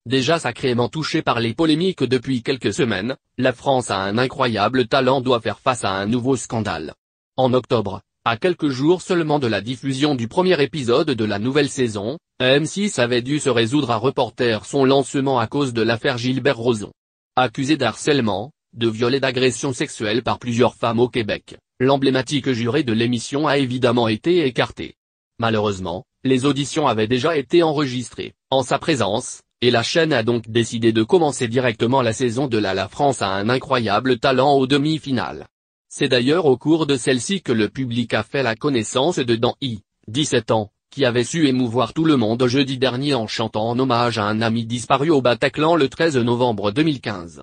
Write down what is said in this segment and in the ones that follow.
Déjà sacrément touchée par les polémiques depuis quelques semaines, la France a un incroyable talent doit faire face à un nouveau scandale. En octobre, à quelques jours seulement de la diffusion du premier épisode de la nouvelle saison, M6 avait dû se résoudre à reporter son lancement à cause de l'affaire Gilbert Rozon. Accusé d'harcèlement, de viol et d'agression sexuelle par plusieurs femmes au Québec, l'emblématique juré de l'émission a évidemment été écarté. Malheureusement, les auditions avaient déjà été enregistrées, en sa présence, et la chaîne a donc décidé de commencer directement la saison de La France a un incroyable talent aux demi-finales. C'est d'ailleurs au cours de celle-ci que le public a fait la connaissance de Dan I, 17 ans, qui avait su émouvoir tout le monde jeudi dernier en chantant en hommage à un ami disparu au Bataclan le 13 novembre 2015.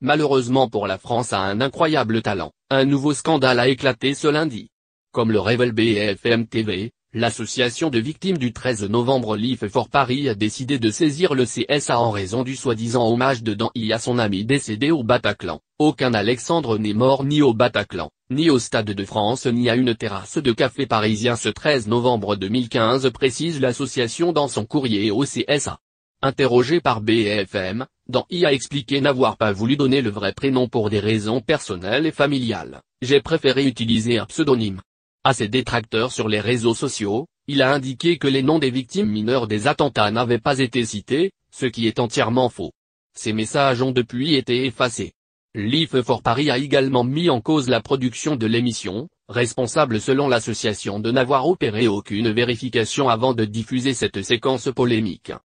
Malheureusement pour La France a un incroyable talent, un nouveau scandale a éclaté ce lundi. Comme le révèle BFM TV, l'association de victimes du 13 novembre Life for Paris a décidé de saisir le CSA en raison du soi-disant hommage de Dan I à son ami décédé au Bataclan. Aucun Alexandre n'est mort ni au Bataclan, ni au Stade de France ni à une terrasse de café parisien ce 13 novembre 2015, précise l'association dans son courrier au CSA. Interrogé par BFM, Dan I a expliqué n'avoir pas voulu donner le vrai prénom pour des raisons personnelles et familiales. J'ai préféré utiliser un pseudonyme. À ses détracteurs sur les réseaux sociaux, il a indiqué que les noms des victimes mineures des attentats n'avaient pas été cités, ce qui est entièrement faux. Ces messages ont depuis été effacés. Life for Paris a également mis en cause la production de l'émission, responsable selon l'association de n'avoir opéré aucune vérification avant de diffuser cette séquence polémique.